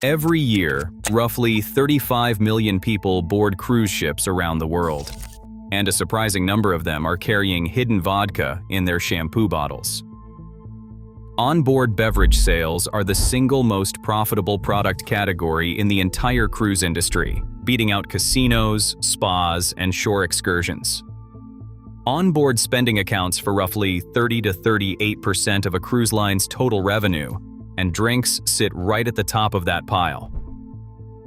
Every year, roughly 35 million people board cruise ships around the world, and a surprising number of them are carrying hidden vodka in their shampoo bottles. Onboard beverage sales are the single most profitable product category in the entire cruise industry, beating out casinos, spas, and shore excursions. Onboard spending accounts for roughly 30 to 38% of a cruise line's total revenue, and drinks sit right at the top of that pile.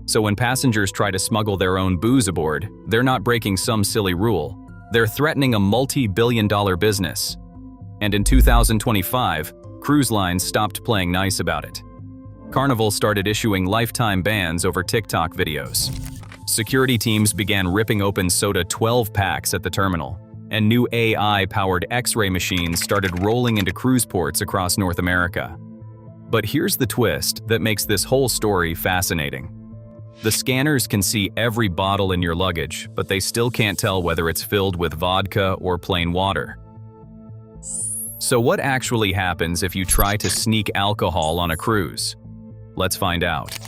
So when passengers try to smuggle their own booze aboard, they're not breaking some silly rule. They're threatening a multi-billion-dollar business. And in 2025, cruise lines stopped playing nice about it. Carnival started issuing lifetime bans over TikTok videos. Security teams began ripping open soda 12-packs at the terminal, and new AI-powered X-ray machines started rolling into cruise ports across North America. But here's the twist that makes this whole story fascinating. The scanners can see every bottle in your luggage, but they still can't tell whether it's filled with vodka or plain water. So what actually happens if you try to sneak alcohol on a cruise? Let's find out.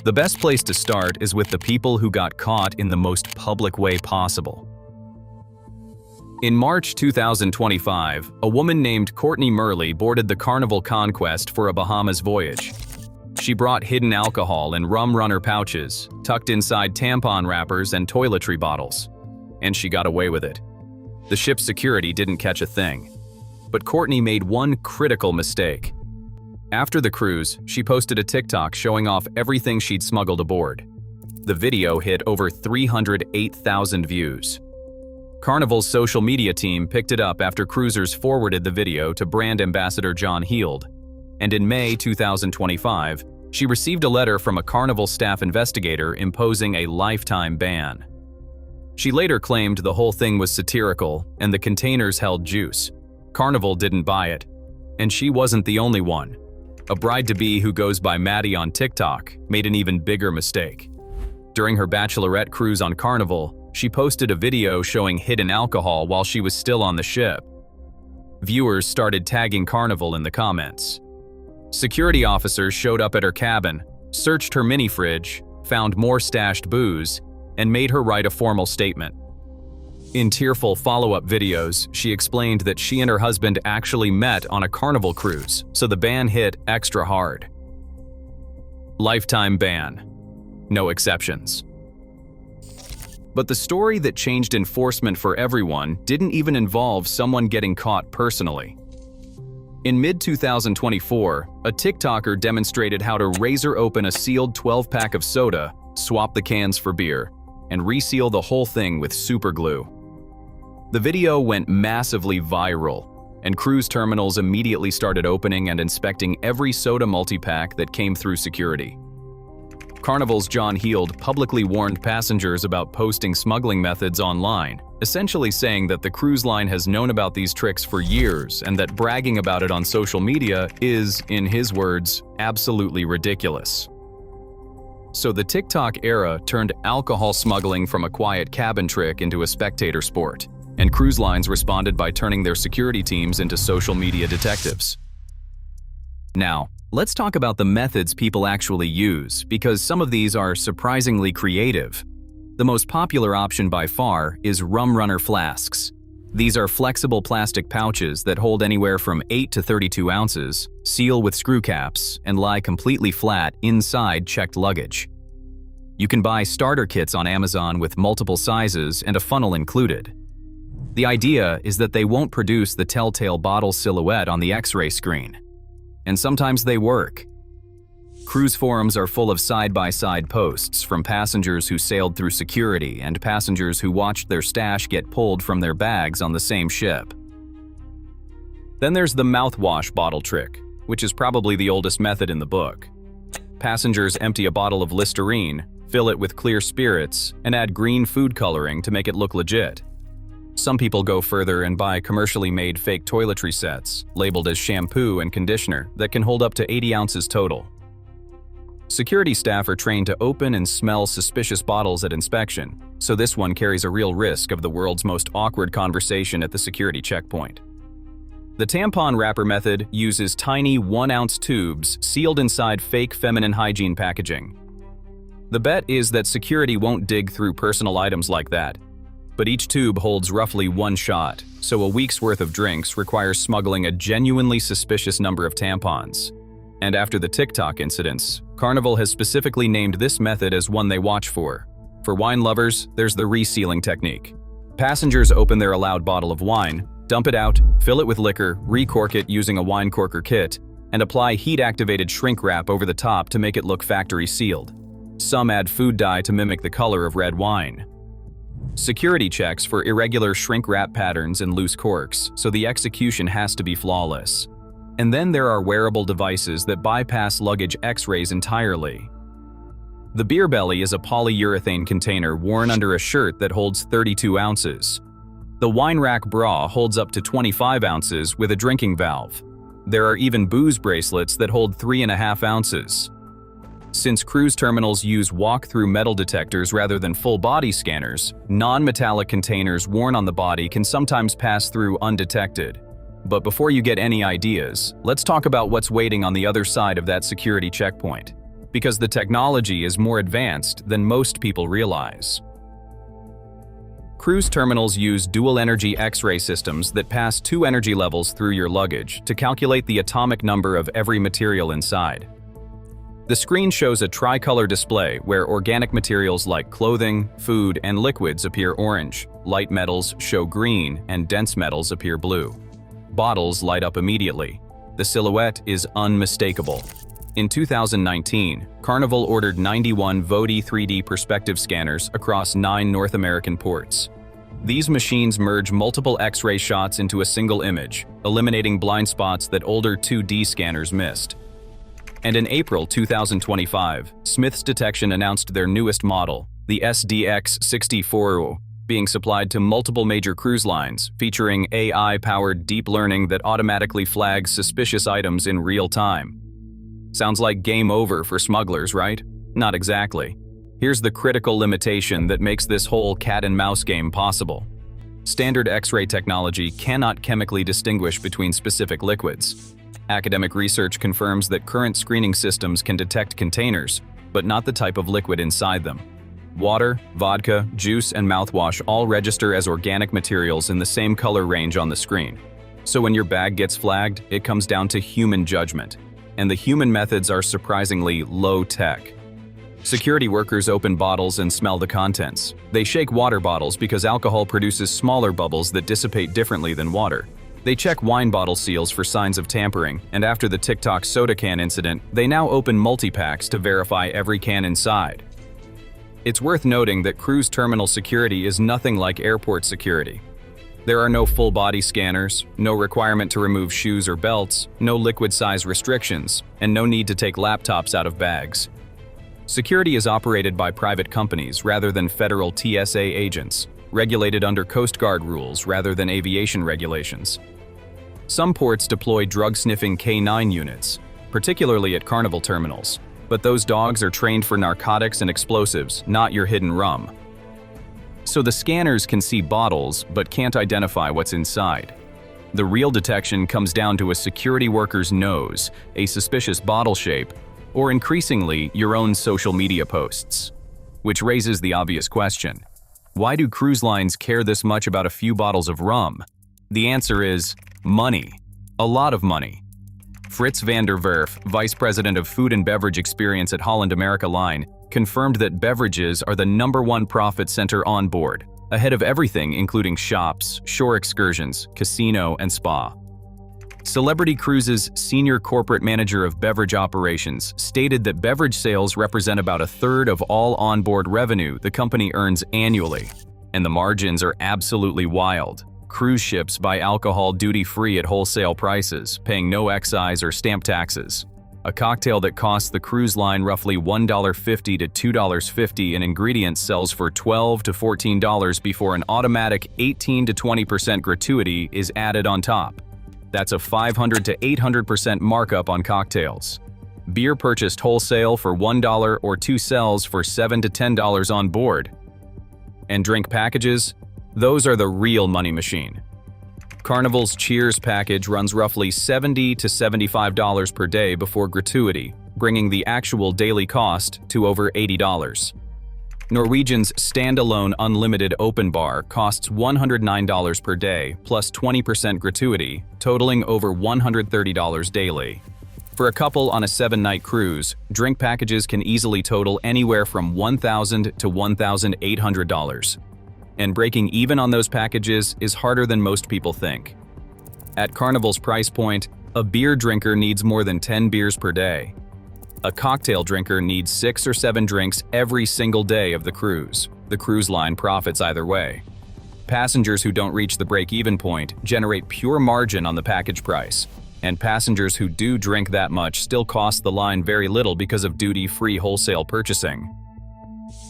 The best place to start is with the people who got caught in the most public way possible. In March 2025, a woman named Courtney Murley boarded the Carnival Conquest for a Bahamas voyage. She brought hidden alcohol in rum runner pouches, tucked inside tampon wrappers and toiletry bottles. And she got away with it. The ship's security didn't catch a thing. But Courtney made one critical mistake. After the cruise, she posted a TikTok showing off everything she'd smuggled aboard. The video hit over 308,000 views. Carnival's social media team picked it up after cruisers forwarded the video to brand ambassador John Heald, and in May 2025, she received a letter from a Carnival staff investigator imposing a lifetime ban. She later claimed the whole thing was satirical and the containers held juice. Carnival didn't buy it, and she wasn't the only one. A bride-to-be who goes by Maddie on TikTok made an even bigger mistake. During her bachelorette cruise on Carnival, she posted a video showing hidden alcohol while she was still on the ship. Viewers started tagging Carnival in the comments. Security officers showed up at her cabin, searched her mini fridge, found more stashed booze, and made her write a formal statement. In tearful follow-up videos, she explained that she and her husband actually met on a Carnival cruise, so the ban hit extra hard. Lifetime ban. No exceptions. But the story that changed enforcement for everyone didn't even involve someone getting caught personally. In mid-2024, a TikToker demonstrated how to razor open a sealed 12-pack of soda, swap the cans for beer, and reseal the whole thing with super glue. The video went massively viral, and cruise terminals immediately started opening and inspecting every soda multi-pack that came through security. Carnival's John Heald publicly warned passengers about posting smuggling methods online, essentially saying that the cruise line has known about these tricks for years and that bragging about it on social media is, in his words, absolutely ridiculous. So the TikTok era turned alcohol smuggling from a quiet cabin trick into a spectator sport, and cruise lines responded by turning their security teams into social media detectives. Now, let's talk about the methods people actually use, because some of these are surprisingly creative. The most popular option by far is rum runner flasks. These are flexible plastic pouches that hold anywhere from 8 to 32 ounces, seal with screw caps, and lie completely flat inside checked luggage. You can buy starter kits on Amazon with multiple sizes and a funnel included. The idea is that they won't produce the telltale bottle silhouette on the X-ray screen. And sometimes they work. Cruise forums are full of side-by-side posts from passengers who sailed through security and passengers who watched their stash get pulled from their bags on the same ship. Then there's the mouthwash bottle trick, which is probably the oldest method in the book. Passengers empty a bottle of Listerine, fill it with clear spirits, and add green food coloring to make it look legit. Some people go further and buy commercially made fake toiletry sets, labeled as shampoo and conditioner, that can hold up to 80 ounces total. Security staff are trained to open and smell suspicious bottles at inspection, so this one carries a real risk of the world's most awkward conversation at the security checkpoint. The tampon wrapper method uses tiny 1-ounce tubes sealed inside fake feminine hygiene packaging. The bet is that security won't dig through personal items like that. But each tube holds roughly 1 shot, so a week's worth of drinks requires smuggling a genuinely suspicious number of tampons. And after the TikTok incidents, Carnival has specifically named this method as one they watch for. For wine lovers, there's the resealing technique. Passengers open their allowed bottle of wine, dump it out, fill it with liquor, recork it using a wine corker kit, and apply heat-activated shrink wrap over the top to make it look factory sealed. Some add food dye to mimic the color of red wine. Security checks for irregular shrink wrap patterns and loose corks, so the execution has to be flawless. And then there are wearable devices that bypass luggage X-rays entirely. The beer belly is a polyurethane container worn under a shirt that holds 32 ounces. The wine rack bra holds up to 25 ounces with a drinking valve. There are even booze bracelets that hold 3.5 ounces. Since cruise terminals use walk-through metal detectors rather than full-body scanners, non-metallic containers worn on the body can sometimes pass through undetected. But before you get any ideas, let's talk about what's waiting on the other side of that security checkpoint, because the technology is more advanced than most people realize. Cruise terminals use dual-energy X-ray systems that pass 2 energy levels through your luggage to calculate the atomic number of every material inside. The screen shows a tricolor display where organic materials like clothing, food, and liquids appear orange, light metals show green, and dense metals appear blue. Bottles light up immediately. The silhouette is unmistakable. In 2019, Carnival ordered 91 VODI 3D perspective scanners across 9 North American ports. These machines merge multiple X-ray shots into a single image, eliminating blind spots that older 2D scanners missed. And in April 2025, Smiths Detection announced their newest model, the SDX64, being supplied to multiple major cruise lines, featuring AI-powered deep learning that automatically flags suspicious items in real time. Sounds like game over for smugglers, right? Not exactly. Here's the critical limitation that makes this whole cat-and-mouse game possible. Standard X-ray technology cannot chemically distinguish between specific liquids. Academic research confirms that current screening systems can detect containers, but not the type of liquid inside them. Water, vodka, juice, and mouthwash all register as organic materials in the same color range on the screen. So when your bag gets flagged, it comes down to human judgment. And the human methods are surprisingly low-tech. Security workers open bottles and smell the contents. They shake water bottles because alcohol produces smaller bubbles that dissipate differently than water. They check wine bottle seals for signs of tampering, and after the TikTok soda can incident, they now open multi-packs to verify every can inside. It's worth noting that cruise terminal security is nothing like airport security. There are no full-body scanners, no requirement to remove shoes or belts, no liquid size restrictions, and no need to take laptops out of bags. Security is operated by private companies rather than federal TSA agents, regulated under Coast Guard rules rather than aviation regulations. Some ports deploy drug-sniffing K9 units, particularly at Carnival terminals, but those dogs are trained for narcotics and explosives, not your hidden rum. So the scanners can see bottles but can't identify what's inside. The real detection comes down to a security worker's nose, a suspicious bottle shape, or increasingly your own social media posts. Which raises the obvious question: why do cruise lines care this much about a few bottles of rum? The answer is money. A lot of money. Frits van der Werf, Vice President of Food and Beverage Experience at Holland America Line, confirmed that beverages are the #1 profit center on board, ahead of everything including shops, shore excursions, casino, and spa. Celebrity Cruises' senior corporate manager of beverage operations stated that beverage sales represent about 1/3 of all onboard revenue the company earns annually, and the margins are absolutely wild. Cruise ships buy alcohol duty-free at wholesale prices, paying no excise or stamp taxes. A cocktail that costs the cruise line roughly $1.50 to $2.50 in ingredients sells for $12 to $14 before an automatic 18 to 20% gratuity is added on top. That's a 500 to 800% markup on cocktails. Beer purchased wholesale for $1 or 2 sells for $7 to $10 on board. And drink packages? Those are the real money machine. Carnival's Cheers package runs roughly $70 to $75 per day before gratuity, bringing the actual daily cost to over $80. Norwegian's standalone unlimited open bar costs $109 per day plus 20% gratuity, totaling over $130 daily. For a couple on a 7-night cruise, drink packages can easily total anywhere from $1,000 to $1,800. And breaking even on those packages is harder than most people think. At Carnival's price point, a beer drinker needs more than 10 beers per day. A cocktail drinker needs 6 or 7 drinks every single day of the cruise. The cruise line profits either way. Passengers who don't reach the break-even point generate pure margin on the package price. And passengers who do drink that much still cost the line very little because of duty-free wholesale purchasing.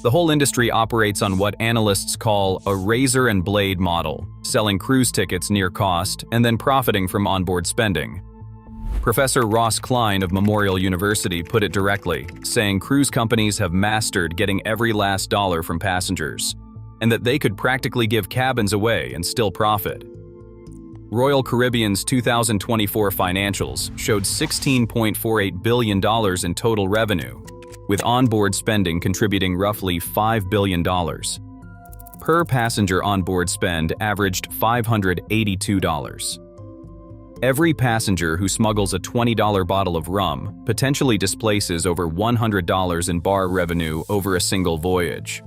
The whole industry operates on what analysts call a razor and blade model, selling cruise tickets near cost and then profiting from onboard spending. Professor Ross Klein of Memorial University put it directly, saying cruise companies have mastered getting every last dollar from passengers, and that they could practically give cabins away and still profit. Royal Caribbean's 2024 financials showed $16.48 billion in total revenue, with onboard spending contributing roughly $5 billion. Per passenger onboard spend averaged $582. Every passenger who smuggles a $20 bottle of rum potentially displaces over $100 in bar revenue over a single voyage.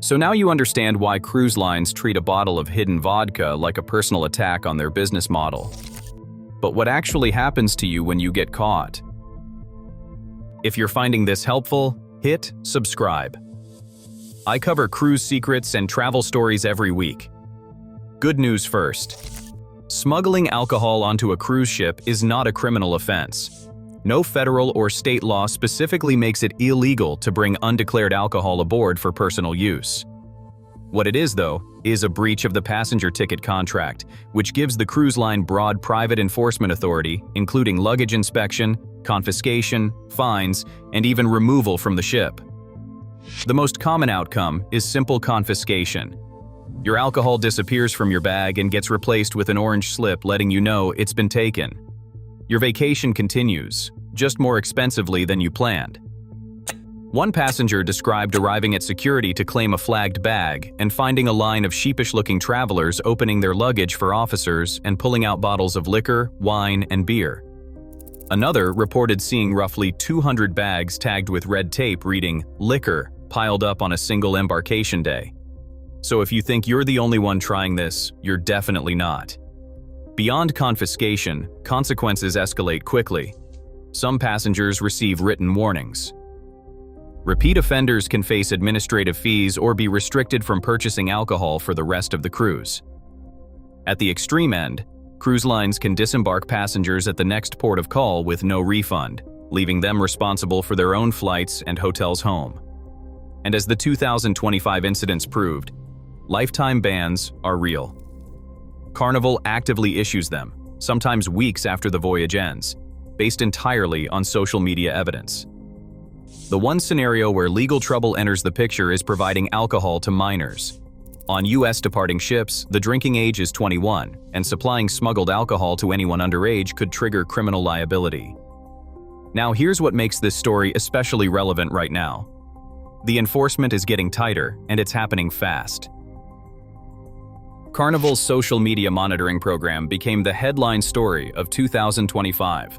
So now you understand why cruise lines treat a bottle of hidden vodka like a personal attack on their business model. But what actually happens to you when you get caught? If you're finding this helpful, hit subscribe. I cover cruise secrets and travel stories every week. Good news first. Smuggling alcohol onto a cruise ship is not a criminal offense. No federal or state law specifically makes it illegal to bring undeclared alcohol aboard for personal use. What it is, though, is a breach of the passenger ticket contract, which gives the cruise line broad private enforcement authority, including luggage inspection, confiscation, fines, and even removal from the ship. The most common outcome is simple confiscation. Your alcohol disappears from your bag and gets replaced with an orange slip letting you know it's been taken. Your vacation continues, just more expensively than you planned. One passenger described arriving at security to claim a flagged bag and finding a line of sheepish-looking travelers opening their luggage for officers and pulling out bottles of liquor, wine, and beer. Another reported seeing roughly 200 bags tagged with red tape reading "liquor" piled up on a single embarkation day. So if you think you're the only one trying this, you're definitely not. Beyond confiscation, consequences escalate quickly. Some passengers receive written warnings. Repeat offenders can face administrative fees or be restricted from purchasing alcohol for the rest of the cruise. At the extreme end, cruise lines can disembark passengers at the next port of call with no refund, leaving them responsible for their own flights and hotels home. And as the 2025 incidents proved, lifetime bans are real. Carnival actively issues them, sometimes weeks after the voyage ends, based entirely on social media evidence. The one scenario where legal trouble enters the picture is providing alcohol to minors. On U.S. departing ships, the drinking age is 21, and supplying smuggled alcohol to anyone underage could trigger criminal liability. Now here's what makes this story especially relevant right now. The enforcement is getting tighter, and it's happening fast. Carnival's social media monitoring program became the headline story of 2025.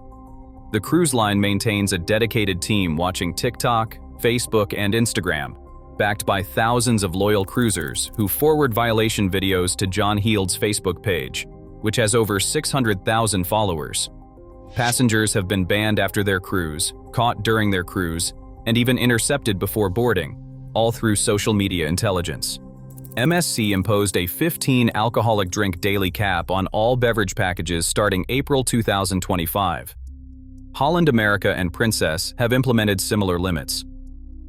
The cruise line maintains a dedicated team watching TikTok, Facebook, and Instagram, backed by thousands of loyal cruisers who forward violation videos to John Heald's Facebook page, which has over 600,000 followers. Passengers have been banned after their cruise, caught during their cruise, and even intercepted before boarding, all through social media intelligence. MSC imposed a 15 alcoholic drink daily cap on all beverage packages starting April 2025. Holland America and Princess have implemented similar limits.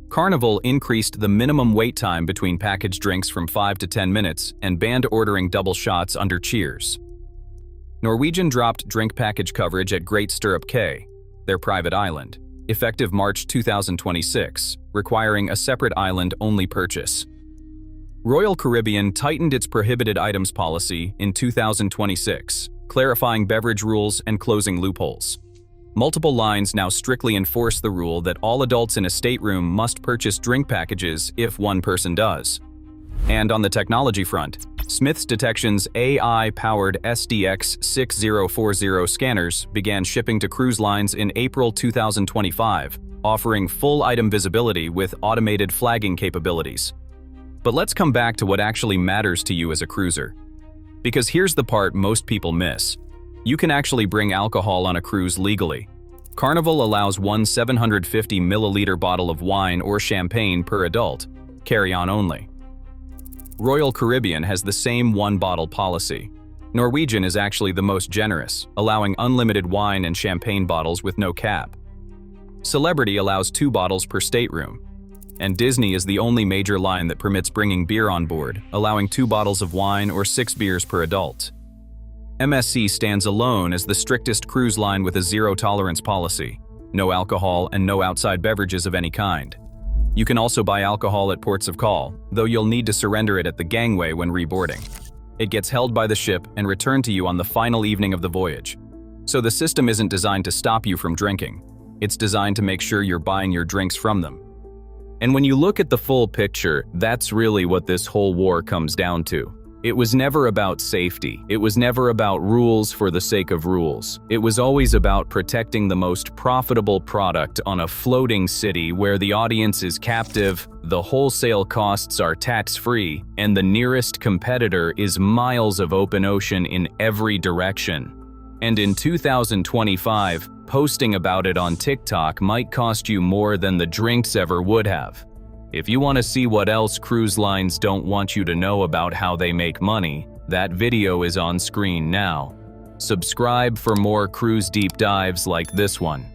Carnival increased the minimum wait time between packaged drinks from 5 to 10 minutes and banned ordering double shots under Cheers. Norwegian dropped drink package coverage at Great Stirrup Cay, their private island, effective March 2026, requiring a separate island-only purchase. Royal Caribbean tightened its prohibited items policy in 2026, clarifying beverage rules and closing loopholes. Multiple lines now strictly enforce the rule that all adults in a stateroom must purchase drink packages if one person does. And on the technology front, Smith's Detection's AI-powered SDX 6040 scanners began shipping to cruise lines in April 2025, offering full item visibility with automated flagging capabilities. But let's come back to what actually matters to you as a cruiser. Because here's the part most people miss. You can actually bring alcohol on a cruise legally. Carnival allows one 750 milliliter bottle of wine or champagne per adult, carry-on only. Royal Caribbean has the same one-bottle policy. Norwegian is actually the most generous, allowing unlimited wine and champagne bottles with no cap. Celebrity allows 2 bottles per stateroom. And Disney is the only major line that permits bringing beer on board, allowing 2 bottles of wine or 6 beers per adult. MSC stands alone as the strictest cruise line with a zero-tolerance policy, no alcohol and no outside beverages of any kind. You can also buy alcohol at ports of call, though you'll need to surrender it at the gangway when reboarding. It gets held by the ship and returned to you on the final evening of the voyage. So the system isn't designed to stop you from drinking. It's designed to make sure you're buying your drinks from them. And when you look at the full picture, that's really what this whole war comes down to. It was never about safety. It was never about rules for the sake of rules. It was always about protecting the most profitable product on a floating city where the audience is captive, the wholesale costs are tax-free, and the nearest competitor is miles of open ocean in every direction. And in 2025, posting about it on TikTok might cost you more than the drinks ever would have. If you want to see what else cruise lines don't want you to know about how they make money, that video is on screen now. Subscribe for more cruise deep dives like this one.